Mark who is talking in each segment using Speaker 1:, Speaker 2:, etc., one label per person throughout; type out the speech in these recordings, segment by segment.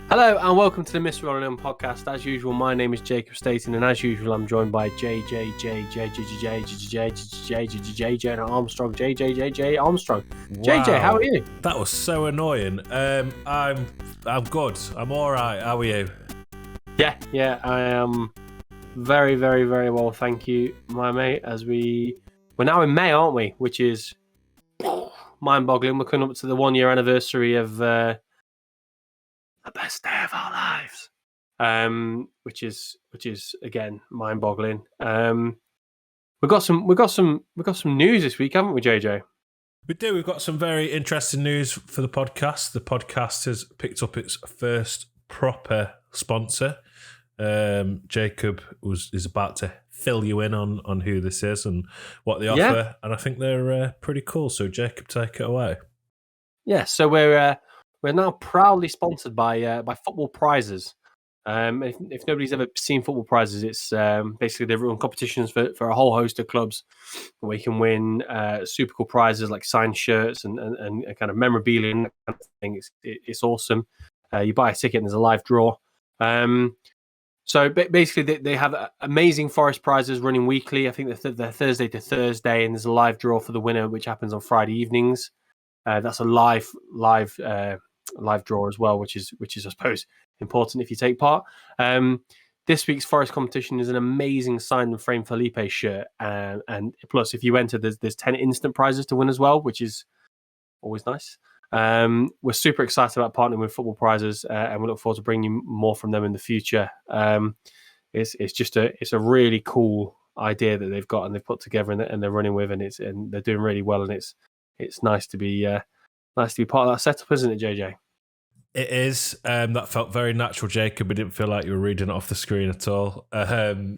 Speaker 1: Hello and welcome to the Mr. Rolling podcast. As usual, my name is Jacob Staten, and as usual, I'm joined by JJ Armstrong. JJ Armstrong. JJ, how are you?
Speaker 2: That was so annoying. I'm good. I'm all right. How are you?
Speaker 1: Yeah, I am very, very, very well, thank you, my mate. As we're now in May, aren't we? Which is mind-boggling. We're coming up to the 1 year anniversary of the best day of our lives, which is again mind-boggling. We've got some news this week, haven't we, JJ?
Speaker 2: We do. We've got some very interesting news for the podcast. The podcast has picked up its first proper sponsor. Jacob is about to fill you in on who this is and what they offer, and I think they're pretty cool. So, Jacob, take it away.
Speaker 1: Yeah, so we're now proudly sponsored by Football Prizes. If nobody's ever seen Football Prizes, it's basically they run competitions for a whole host of clubs where you can win super cool prizes like signed shirts and kind of memorabilia and that kind of thing. It's awesome. You buy a ticket and there's a live draw. So basically they have amazing Forest prizes running weekly. I think they're Thursday to Thursday, and there's a live draw for the winner, which happens on Friday evenings. That's a live draw as well, which is I suppose important if you take part. This week's Forest competition is an amazing signed and framed Felipe shirt, and plus if you enter, there's 10 instant prizes to win as well, which is always nice. We're super excited about partnering with Football Prizes, and we look forward to bringing you more from them in the future. It's a really cool idea that they've got and they've put together and they're running with, and they're doing really well, and it's nice to be part of that setup, isn't it, JJ?
Speaker 2: It is. That felt very natural, Jacob. It didn't feel like you were reading it off the screen at all. I'm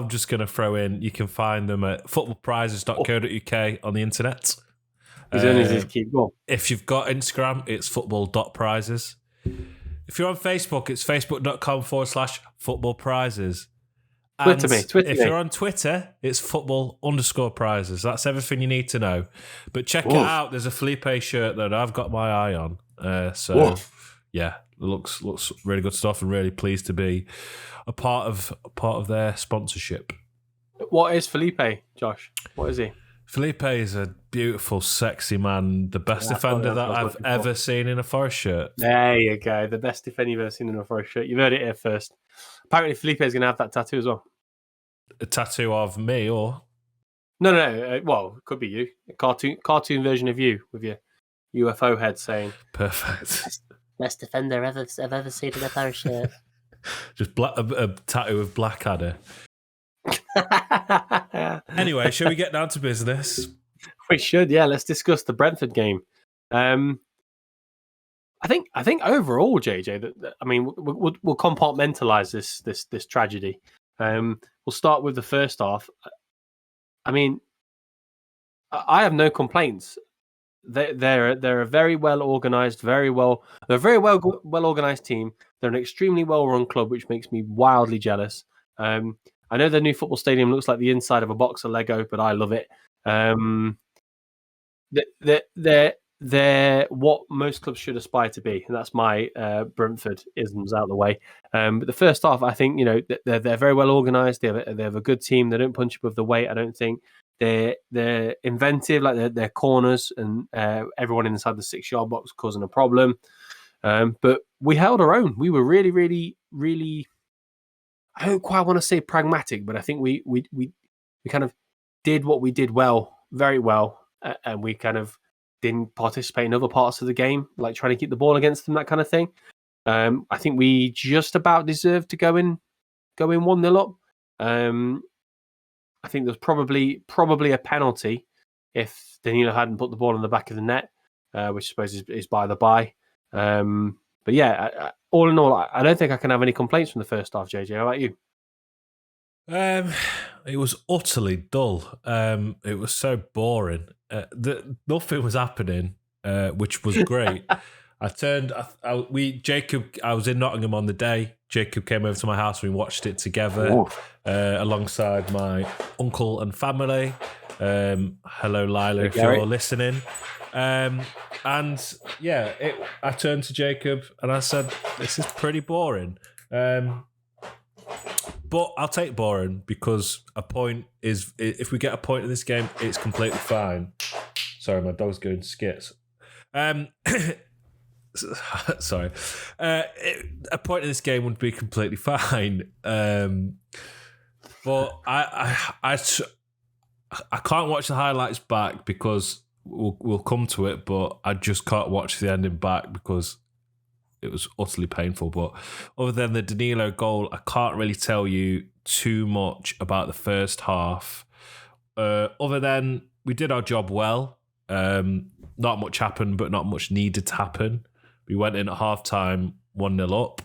Speaker 2: just going to throw in, you can find them at footballprizes.co.uk on the internet. If you've got Instagram, it's football.prizes. If you're on Facebook, it's facebook.com/footballprizes. If you're on Twitter, it's football_prizes. That's everything you need to know. But check it out. There's a Felipe shirt that I've got my eye on. Yeah, it looks really good stuff, and really pleased to be a part of their sponsorship.
Speaker 1: What is Felipe, Josh? What is he?
Speaker 2: Felipe is a beautiful, sexy man. The best defender that I've ever seen in a Forest shirt.
Speaker 1: There you go. The best defender you've ever seen in a Forest shirt. You've heard it here first. Apparently, Felipe is going to have that tattoo as well.
Speaker 2: A tattoo of me, or
Speaker 1: no. Well, it could be you. A cartoon version of you with your UFO head saying,
Speaker 2: "Perfect."
Speaker 3: Best defender I've ever seen in a Forest shirt.
Speaker 2: Just a tattoo of Blackadder. Anyway, shall we get down to business?
Speaker 1: We should, yeah. Let's discuss the Brentford game. I think overall, JJ, we'll compartmentalize this tragedy. We'll start with the first half. I mean, I have no complaints. They're a very well organized, very well organized team. They're an extremely well run club, which makes me wildly jealous. I know their new football stadium looks like the inside of a box of Lego, but I love it. They're what most clubs should aspire to be, and that's my Brentford isms out of the way. But the first half, I think they're very well organised. They have a good team. They don't punch above the weight. I don't think they're inventive, like their corners and everyone inside the 6-yard box causing a problem. But we held our own. We were really, really, really. I don't quite want to say pragmatic, but I think we kind of did what we did well, very well, and we kind of didn't participate in other parts of the game, like trying to keep the ball against them, that kind of thing. I think we just about deserved to go in 1-0 up. I think there's probably a penalty if Danilo hadn't put the ball in the back of the net, which I suppose is by the by. But yeah, all in all, I don't think I can have any complaints from the first half, JJ. How about you?
Speaker 2: It was utterly dull. It was so boring. Nothing was happening, which was great. Jacob, I was in Nottingham on the day. Jacob came over to my house and we watched it together alongside my uncle and family. Hello, Lila, if you're listening. I turned to Jacob and I said, this is pretty boring. But I'll take boring because a point is, if we get a point in this game, it's completely fine. Sorry, my dog's going skits. Sorry. A point in this game would be completely fine. But I can't watch the highlights back because we'll come to it, but I just can't watch the ending back because it was utterly painful. But other than the Danilo goal, I can't really tell you too much about the first half. Other than we did our job well. Not much happened, but not much needed to happen. We went in at half-time 1-0 up.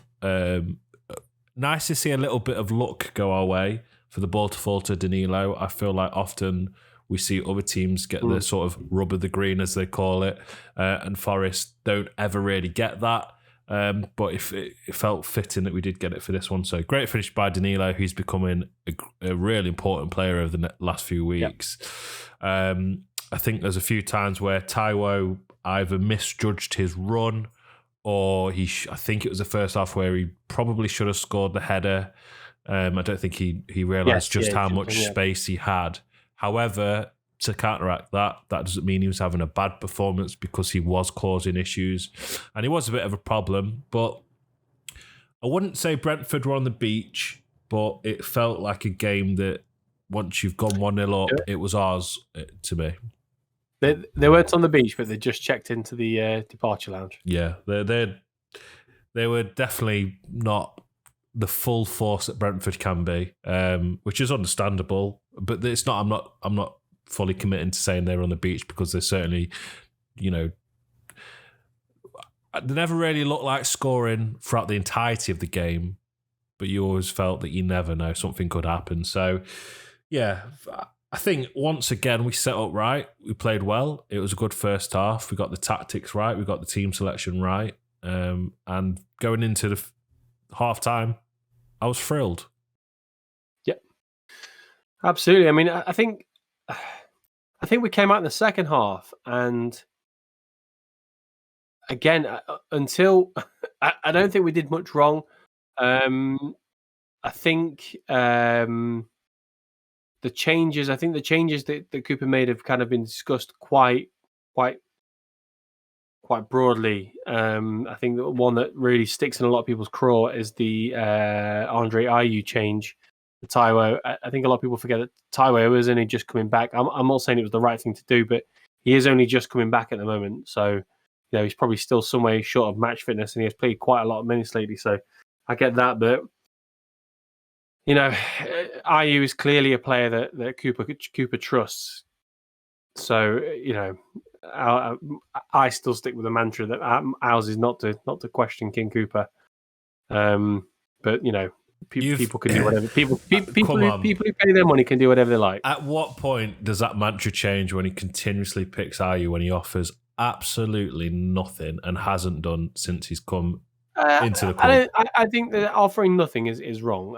Speaker 2: Nice to see a little bit of luck go our way for the ball to fall to Danilo. I feel like often we see other teams get the sort of rub of the green, as they call it, and Forest don't ever really get that. But it felt fitting that we did get it for this one. So great finish by Danilo, who's becoming a really important player over the last few weeks. Yep. I think there's a few times where Taiwo either misjudged his run or I think it was the first half where he probably should have scored the header. I don't think he realised how much space he had. However, to counteract that doesn't mean he was having a bad performance because he was causing issues. And he was a bit of a problem. But I wouldn't say Brentford were on the beach, but it felt like a game that once you've gone 1-0 up, it was ours to me.
Speaker 1: They weren't on the beach, but they just checked into the departure lounge.
Speaker 2: Yeah, they were definitely not the full force that Brentford can be, which is understandable. But it's not. I'm not fully committing to saying they were on the beach because they certainly, they never really looked like scoring throughout the entirety of the game. But you always felt that you never know, something could happen. So, yeah. I think once again we set up right. We played well. It was a good first half. We got the tactics right. We got the team selection right. And going into the half time, I was thrilled.
Speaker 1: Yep, absolutely. I mean, I think we came out in the second half, and again, until I don't think we did much wrong. I think. The changes that Cooper made have kind of been discussed quite broadly. I think the one that really sticks in a lot of people's craw is the Andre Ayew change. The Taiwo. I think a lot of people forget that Taiwo was only just coming back. I'm not saying it was the right thing to do, but he is only just coming back at the moment. So, he's probably still some way short of match fitness, and he has played quite a lot of minutes lately. So I get that, but Ayew is clearly a player that Cooper trusts. So, I still stick with the mantra that ours is not to question King Cooper. But people can do whatever. People who pay their money can do whatever they like.
Speaker 2: At what point does that mantra change when he continuously picks Ayew when he offers absolutely nothing and hasn't done since he's come into the club?
Speaker 1: I think that offering nothing is wrong.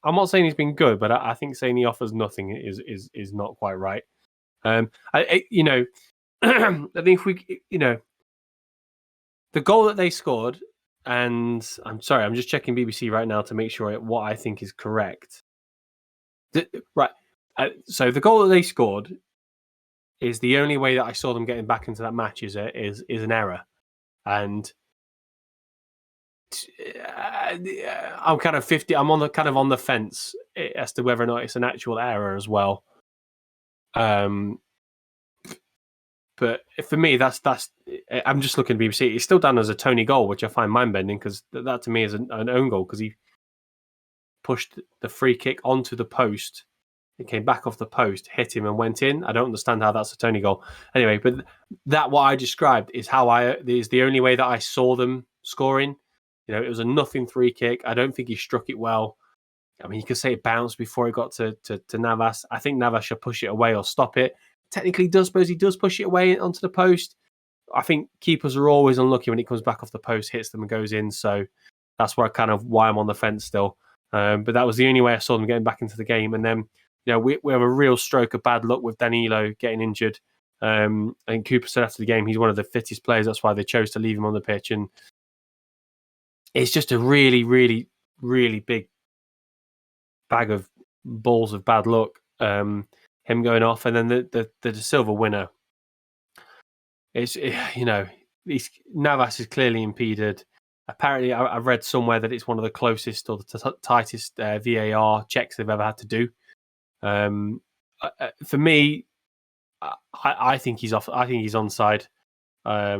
Speaker 1: I'm not saying he's been good, but I think saying he offers nothing is not quite right. I think if we, the goal that they scored, and I'm sorry, I'm just checking BBC right now to make sure what I think is correct. Right. So the goal that they scored is the only way that I saw them getting back into that match is an error, and I'm kind of 50. I'm on the fence as to whether or not it's an actual error as well. But for me, that's. I'm just looking at BBC. It's still done as a Tony goal, which I find mind bending because that to me is an own goal because he pushed the free kick onto the post. It came back off the post, hit him, and went in. I don't understand how that's a Tony goal. Anyway, but that what I described is the only way that I saw them scoring. It was a nothing free kick. I don't think he struck it well. I mean, you could say it bounced before it got to Navas. I think Navas should push it away or stop it. Technically, he does push it away onto the post. I think keepers are always unlucky when he comes back off the post, hits them and goes in. So that's why I'm on the fence still. But that was the only way I saw them getting back into the game. And then, we have a real stroke of bad luck with Danilo getting injured. And Cooper said after the game, he's one of the fittest players. That's why they chose to leave him on the pitch. And it's just a really, really, really big bag of balls of bad luck. Him going off, and then the silver winner. Navas is clearly impeded. Apparently, I've read somewhere that it's one of the closest or the tightest VAR checks they've ever had to do. For me, I think he's off. I think he's onside. I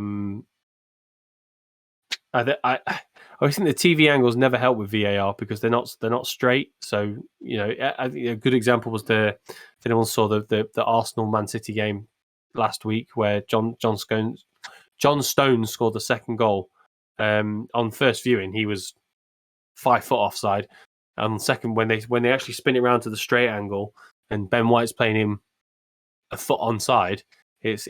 Speaker 1: always think the TV angles never help with VAR because they're not straight. So I think a good example was if anyone saw the Arsenal Man City game last week where John Stones scored the second goal. On first viewing, he was 5 foot offside. On second, when they actually spin it around to the straight angle, and Ben White's playing him a foot onside, it's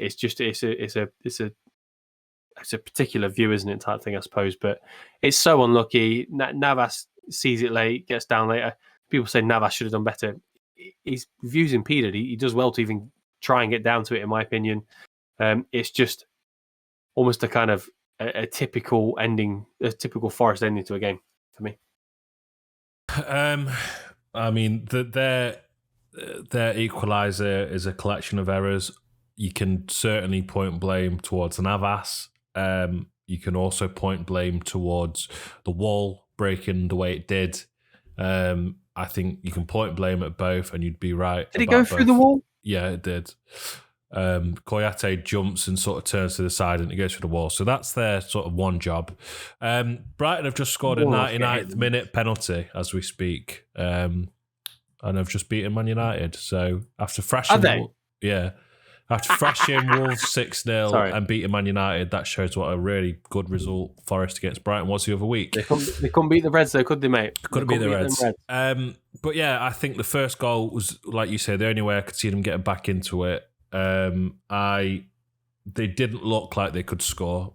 Speaker 1: a particular view, isn't it? Type thing, I suppose. But it's so unlucky. Navas sees it late, gets down later. People say Navas should have done better. His view's impeded. He does well to even try and get down to it, in my opinion. It's just almost a kind of a typical ending, a typical Forest ending to a game for me.
Speaker 2: I mean, their equaliser is a collection of errors. You can certainly point blame towards Navas. You can also point blame towards the wall breaking the way it did. I think you can point blame at both, and you'd be right.
Speaker 1: Did it go through the wall?
Speaker 2: Yeah, it did. Koyate jumps and sort of turns to the side and it goes through the wall. So that's their sort of one job. Brighton have just scored a 99th minute penalty as we speak. And have just beaten Man United. So after thrashing Wolves 6-0 and beating Man United, that shows what a really good result Forest against Brighton was the other week.
Speaker 1: They couldn't beat the Reds though, could they, mate?
Speaker 2: Couldn't beat the Reds. But yeah, I think the first goal was, like you said, the only way I could see them getting back into it. They didn't look like they could score.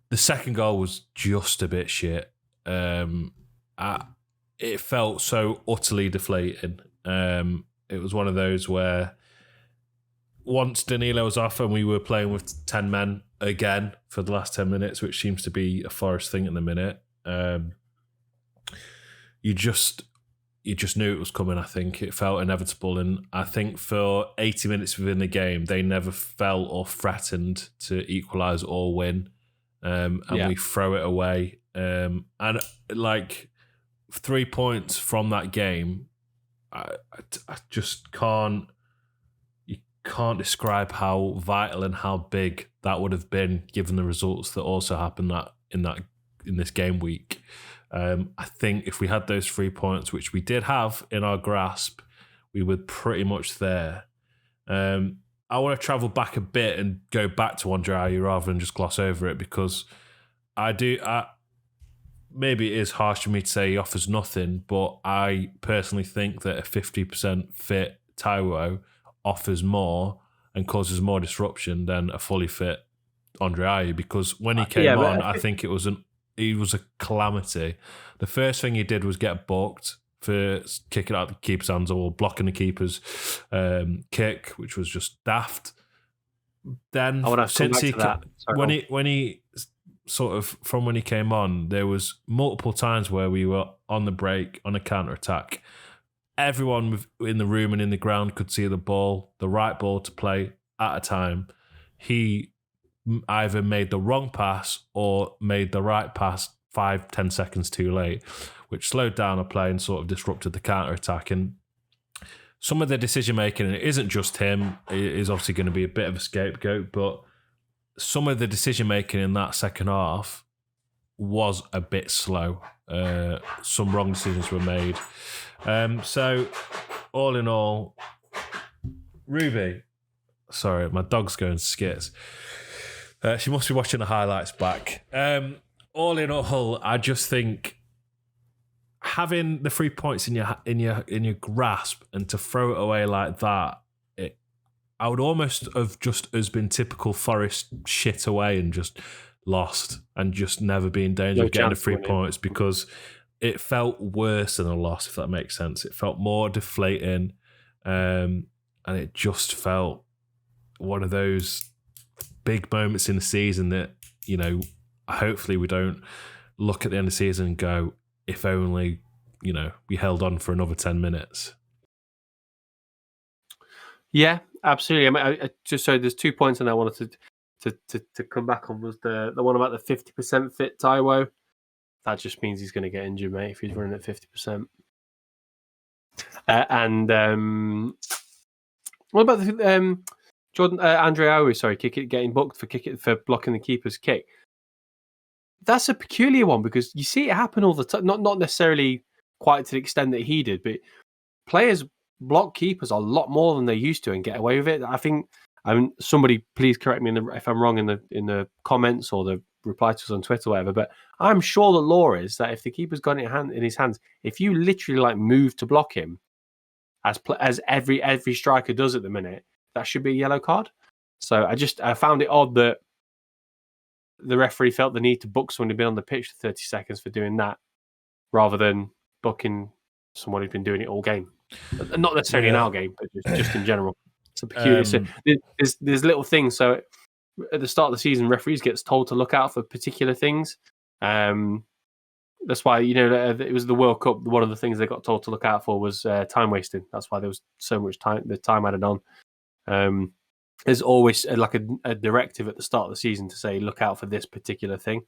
Speaker 2: The second goal was just a bit shit. It felt so utterly deflating. It was one of those where once Danilo was off and we were playing with 10 men again for the last 10 minutes, which seems to be a Forest thing at the minute, you just knew it was coming. I think it felt inevitable. And I think for 80 minutes within the game, they never felt or threatened to equalise or win. We throw it away. And like 3 points from that game, I just can't. You can't describe how vital and how big that would have been, given the results that also happened in this game week. I think if we had those 3 points, which we did have in our grasp, we were pretty much there. I want to travel back a bit and go back to Andre Ayew rather than just gloss over it, because maybe it is harsh for me to say he offers nothing, but I personally think that a 50% fit Taiwo offers more and causes more disruption than a fully fit Andre Ayew, because when he came on, I think he was a calamity. The first thing he did was get booked for kicking out the keeper's hands or blocking the keeper's kick, which was just daft. Then when he sort of from when he came on, there was multiple times where we were on the break on a counter attack. Everyone in the room and in the ground could see the right ball to play at a time. He either made the wrong pass or made the right pass 5-10 seconds too late, which slowed down a play and sort of disrupted the counter-attack. And some of the decision-making, and it isn't just him, it is obviously going to be a bit of a scapegoat, but some of the decision-making in that second half was a bit slow. Some wrong decisions were made. So, all in all, Ruby, sorry, my dog's going skits. She must be watching the highlights back. All in all, I just think having the 3 points in your grasp and to throw it away like that, I would almost have just as been typical Forest shit away and just lost and just never be in danger of getting the 3 points, because it felt worse than a loss, if that makes sense. It felt more deflating, and it just felt one of those big moments in the season that, hopefully we don't look at the end of the season and go, if only, we held on for another 10 minutes.
Speaker 1: Yeah, absolutely. I mean, I just so there's 2 points, and I wanted to come back on was the one about the 50% fit Taiwo. That just means he's going to get injured, mate, if he's running at 50%. And what about the Jordan Andre Ayew? Sorry, getting booked for blocking the keeper's kick. That's a peculiar one because you see it happen all the time. Not necessarily quite to the extent that he did, but players block keepers a lot more than they used to and get away with it. I mean, somebody please correct me if I'm wrong in the comments or the reply to us on Twitter or whatever, but I'm sure the law is that if the keeper's got it in his hands, if you literally move to block him, as every striker does at the minute, that should be a yellow card. So I found it odd that the referee felt the need to book someone who'd been on the pitch for 30 seconds for doing that, rather than booking someone who'd been doing it all game. Not necessarily in our game, but just in general. It's a peculiar. So there's little things. So at the start of the season, referees gets told to look out for particular things. That's why it was the World Cup. One of the things they got told to look out for was time wasting. That's why there was so much time. The time added on. There's always a directive at the start of the season to say look out for this particular thing.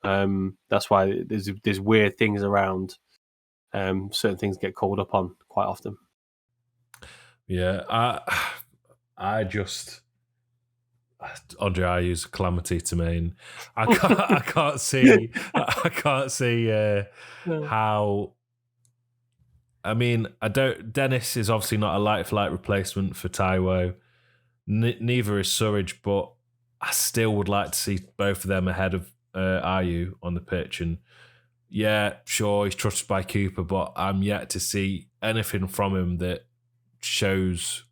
Speaker 1: That's why there's weird things around. Certain things get called up on quite often. Yeah,
Speaker 2: I just Andre Ayew's a calamity to me, and I can't see how. I mean, Dennis is obviously not a light for light replacement for Taiwo. Neither is Surridge, but I still would like to see both of them ahead of Ayew on the pitch. And yeah, sure, he's trusted by Cooper, but I'm yet to see anything from him that shows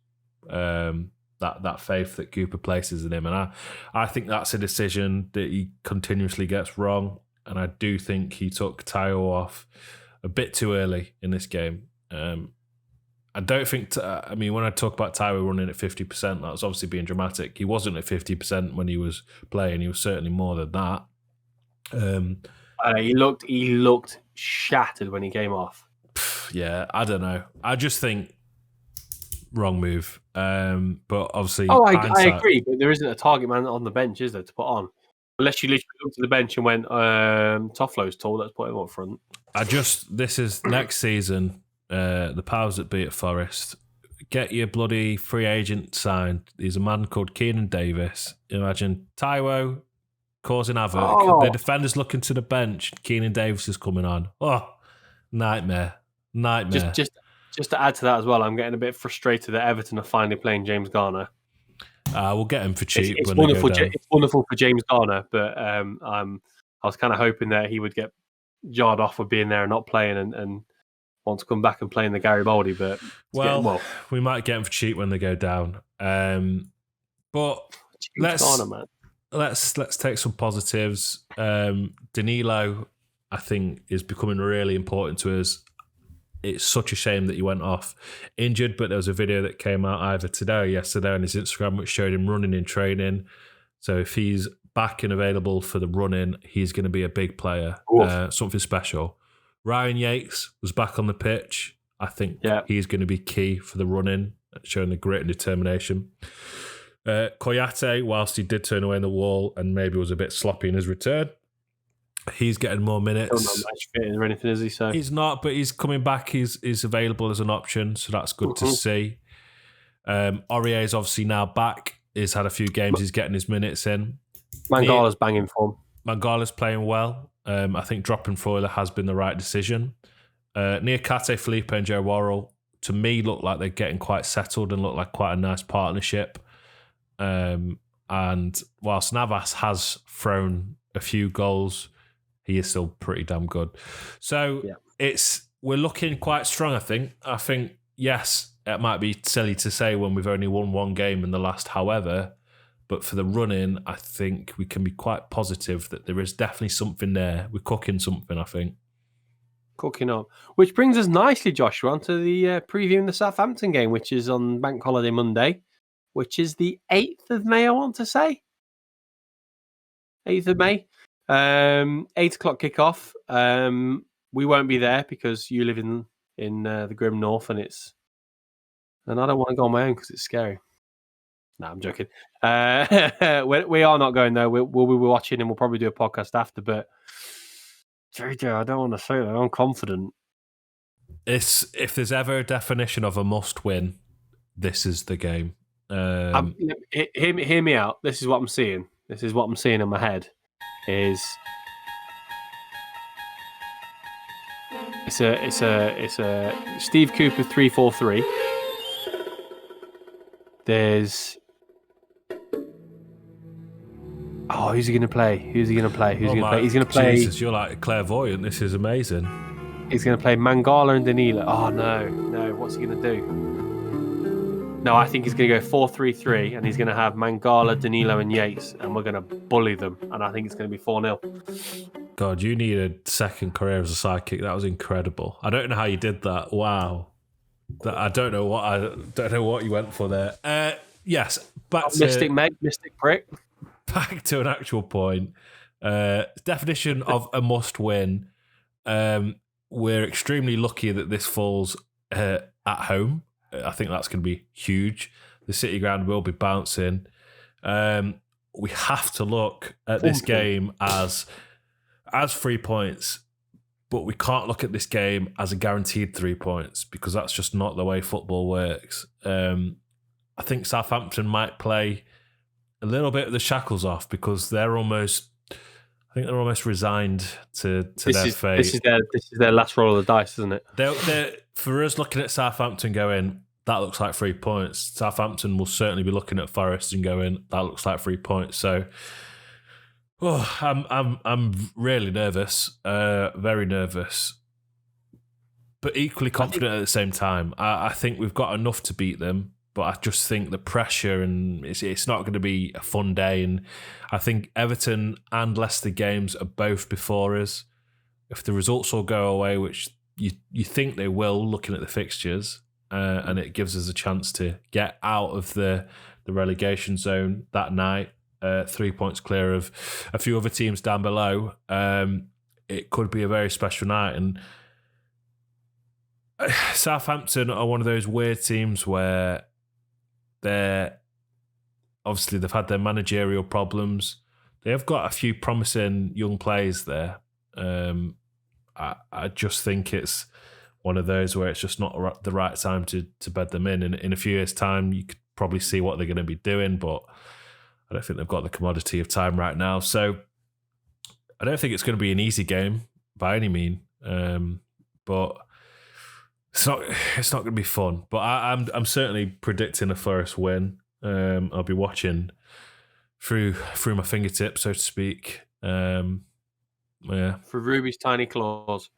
Speaker 2: that faith that Cooper places in him. And I think that's a decision that he continuously gets wrong. And I do think he took Taiwo off a bit too early in this game. I don't think... when I talk about Taiwo running at 50%, that was obviously being dramatic. He wasn't at 50% when he was playing. He was certainly more than that.
Speaker 1: He looked shattered when he came off.
Speaker 2: Yeah, I don't know. I just think wrong move. But obviously...
Speaker 1: I agree, but there isn't a target man on the bench, is there, to put on? Unless you literally looked at the bench and went, Toffolo's tall, let's put him up front.
Speaker 2: This is next season... the powers that be at Forest, get your bloody free agent signed. There's a man called Keenan Davis. Imagine Taiwo causing havoc. Oh. The defender's looking to the bench. Keenan Davis is coming on. Oh, nightmare. Just
Speaker 1: to add to that as well, I'm getting a bit frustrated that Everton are finally playing James Garner.
Speaker 2: We'll get him for cheap.
Speaker 1: It's wonderful for James Garner, but I was kind of hoping that he would get jarred off with being there and not playing and want to come back and play in the Garibaldi, but
Speaker 2: we might get them for cheap when they go down. But let's take some positives. Danilo, I think, is becoming really important to us. It's such a shame that he went off injured, but there was a video that came out either today or yesterday on his Instagram which showed him running in training. So if he's back and available for the running, he's going to be a big player, something special. Ryan Yates was back on the pitch. I think he's going to be key for the running, showing the grit and determination. Koyate, whilst he did turn away in the wall and maybe was a bit sloppy in his return, he's getting more minutes.
Speaker 1: Still not match fitting or anything, is he? So
Speaker 2: he's not, but he's coming back. He's available as an option, so that's good to see. Aurier is obviously now back. He's had a few games. He's getting his minutes in.
Speaker 1: Mangala's banging form.
Speaker 2: Mangala's playing well. I think dropping Freuler has been the right decision. Niakate, Felipe and Joe Worrell, to me, look like they're getting quite settled and look like quite a nice partnership. And whilst Navas has thrown a few goals, he is still pretty damn good. So we're looking quite strong, I think. I think, yes, it might be silly to say when we've only won one game in the last however, but for the run-in, I think we can be quite positive that there is definitely something there. We're cooking something, I think.
Speaker 1: Cooking up. Which brings us nicely, Joshua, onto the previewing the Southampton game, which is on Bank Holiday Monday, which is the 8th of May, I want to say. 8th of May. 8 o'clock kickoff. We won't be there because you live in the grim north, and I don't want to go on my own because it's scary. No, I'm joking. We are not going though. We'll be watching, and we'll probably do a podcast after. But JJ, I don't want to say that. I'm confident.
Speaker 2: If there's ever a definition of a must-win, this is the game.
Speaker 1: Hear me out. This is what I'm seeing. This is what I'm seeing in my head. It's a Steve Cooper 3-4-3. There's who's he going to play? Who's going to play? He's going to play.
Speaker 2: Jesus, you're like clairvoyant. This is amazing.
Speaker 1: He's going to play Mangala and Danilo. Oh no! What's he going to do? No, I think he's going to go 4-3-3, and he's going to have Mangala, Danilo, and Yates, and we're going to bully them. And I think it's going to be 4-0.
Speaker 2: God, you need a second career as a sidekick. That was incredible. I don't know how you did that. Wow. I don't know what you went for there. Yes, back to
Speaker 1: Mystic prick.
Speaker 2: Back to an actual point. Definition of a must-win. We're extremely lucky that this falls at home. I think that's going to be huge. The City ground will be bouncing. We have to look at this game as 3 points, but we can't look at this game as a guaranteed 3 points because that's just not the way football works. I think Southampton might play a little bit of the shackles off because they're almost resigned to their fate.
Speaker 1: This is their last roll of the dice, isn't it?
Speaker 2: They're for us looking at Southampton going, that looks like 3 points. Southampton will certainly be looking at Forest and going, that looks like 3 points. So, I'm really nervous, very nervous, but equally confident at the same time. I think we've got enough to beat them. But I just think the pressure and it's not going to be a fun day. And I think Everton and Leicester games are both before us. If the results all go away, which you think they will, looking at the fixtures, and it gives us a chance to get out of the relegation zone that night, 3 points clear of a few other teams down below, it could be a very special night. And Southampton are one of those weird teams where they've had their managerial problems. They have got a few promising young players there. I just think it's one of those where it's just not the right time to bed them in. And in a few years' time, you could probably see what they're going to be doing, but I don't think they've got the commodity of time right now. So I don't think it's going to be an easy game by any mean, but it's not going to be fun. But I'm certainly predicting a Forest win. I'll be watching through my fingertips, so to speak. Yeah.
Speaker 1: Through Ruby's tiny claws.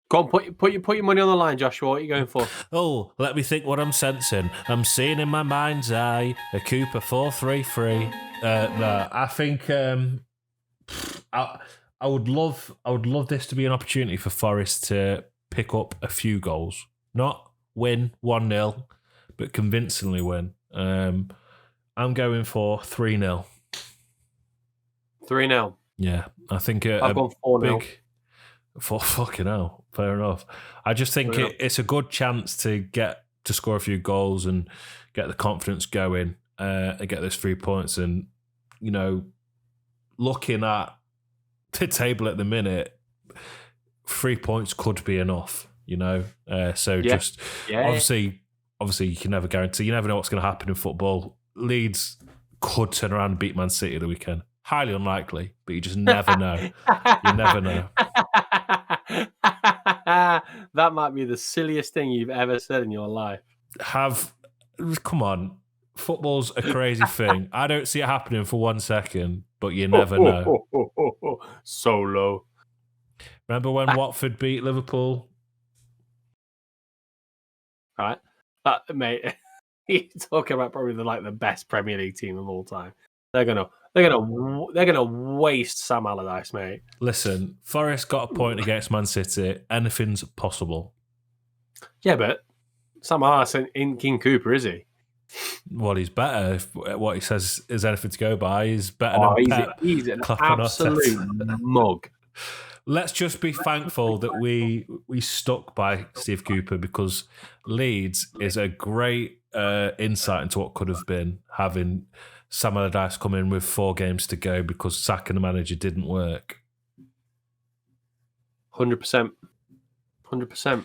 Speaker 1: Go on, put your money on the line, Joshua. What are you going for?
Speaker 2: Oh, let me think what I'm sensing. I'm seeing in my mind's eye a Cooper 4-3-3. No, I think I would love this to be an opportunity for Forest to pick up a few goals. Not win 1-0, but convincingly win. I'm going for 3-0.
Speaker 1: 3-0?
Speaker 2: Yeah, I think
Speaker 1: I've gone 4-0.
Speaker 2: For fucking hell, fair enough. I just think it's a good chance to score a few goals and get the confidence going and get those 3 points. And, looking at the table at the minute, 3 points could be enough, obviously you can never guarantee, you never know what's going to happen in football. Leeds could turn around and beat Man City the weekend. Highly unlikely, but you just never know. You never know.
Speaker 1: That might be the silliest thing you've ever said in your life.
Speaker 2: Come on. Football's a crazy thing. I don't see it happening for 1 second, but you never know.
Speaker 1: Solo.
Speaker 2: Remember when Watford beat Liverpool?
Speaker 1: Right, mate. You're talking about probably the best Premier League team of all time. They're gonna waste Sam Allardyce, mate.
Speaker 2: Listen, Forest got a point against Man City. Anything's possible.
Speaker 1: Yeah, but Sam Allardyce in King Cooper, is he?
Speaker 2: Well, he's better. If what he says is anything to go by, he's better than Pep.
Speaker 1: He's an absolute mug.
Speaker 2: Let's just be thankful that we stuck by Steve Cooper, because Leeds is a great insight into what could have been, having Sam Allardyce come in with 4 games to go because sacking the manager didn't work.
Speaker 1: 100%. 100%.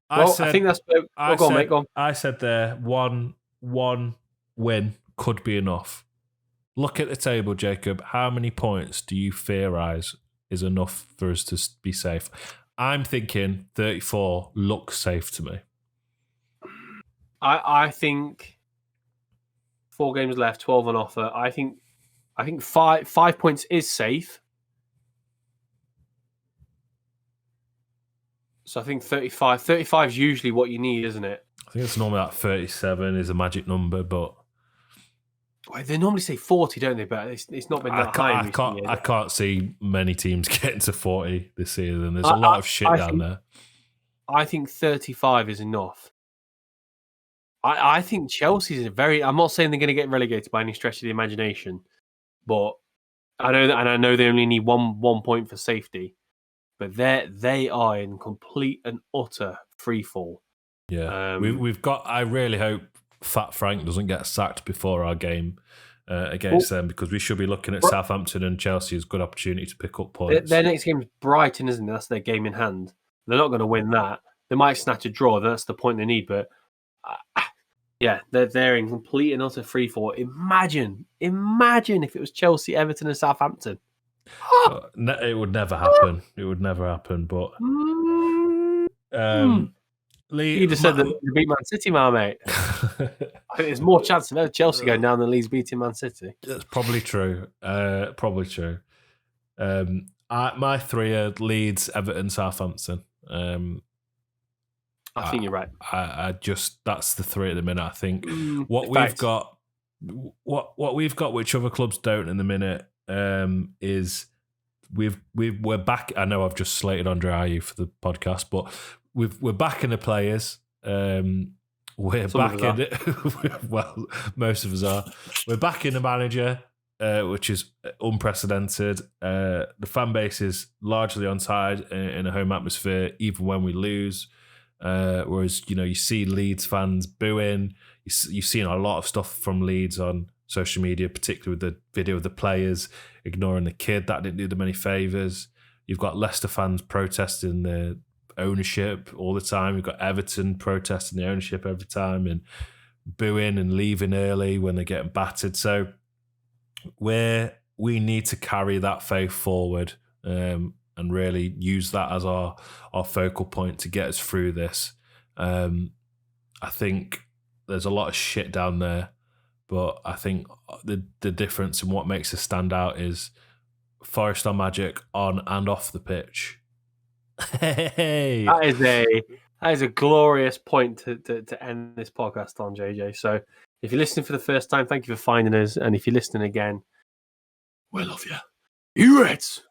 Speaker 1: I think that's... Go on, mate, go on.
Speaker 2: I said there, one win could be enough. Look at the table, Jacob. How many points do you theorise is enough for us to be safe? I'm thinking 34 looks safe to me.
Speaker 1: I think 4 games left, 12 on offer. I think 5 points is safe. So I think 35. 35 is usually what you need, isn't it?
Speaker 2: I think it's normally like 37 is a magic number, but...
Speaker 1: Well, they normally say 40, don't they? But it's not been that high.
Speaker 2: I can't see many teams getting to 40 this season. There's a lot of shit down there.
Speaker 1: I think 35 is enough. I think Chelsea's I'm not saying they're going to get relegated by any stretch of the imagination, but I know they only need one point for safety, but they are in complete and utter free fall.
Speaker 2: Yeah, we've got. I really hope Fat Frank doesn't get sacked before our game against them, because we should be looking at Southampton and Chelsea as a good opportunity to pick up points.
Speaker 1: Their next game is Brighton, isn't it? That's their game in hand. They're not going to win that. They might snatch a draw. That's the point they need. But yeah, they're in complete and utter free fall. Imagine if it was Chelsea, Everton, and Southampton.
Speaker 2: It would never happen. It would never happen. But
Speaker 1: you just said that they beat Man City, my mate. I think there's more chance of Chelsea going down than Leeds beating Man City.
Speaker 2: That's probably true. Probably true. My 3 are Leeds, Everton, Southampton.
Speaker 1: I think you're right.
Speaker 2: I just, that's the 3 at the minute. I think what we've got, which other clubs don't in the minute, is we're back. I know I've just slated Andre Ayew for the podcast, but we're backing the players. We're backing well, most of us are. We're backing the manager, which is unprecedented. The fan base is largely on side in a home atmosphere, even when we lose. Whereas, you see Leeds fans booing. You've seen a lot of stuff from Leeds on social media, particularly with the video of the players ignoring the kid. That didn't do them any favours. You've got Leicester fans protesting the ownership all the time. You've got Everton protesting the ownership every time and booing and leaving early when they're getting battered. So we need to carry that faith forward and really use that as our focal point to get us through this. I think there's a lot of shit down there, but I think the difference and what makes us stand out is Forest are magic on and off the pitch. Hey,
Speaker 1: that is a glorious point to end this podcast on, JJ. So if you're listening for the first time, thank you for finding us, and if you're listening again, we love you. You Reds.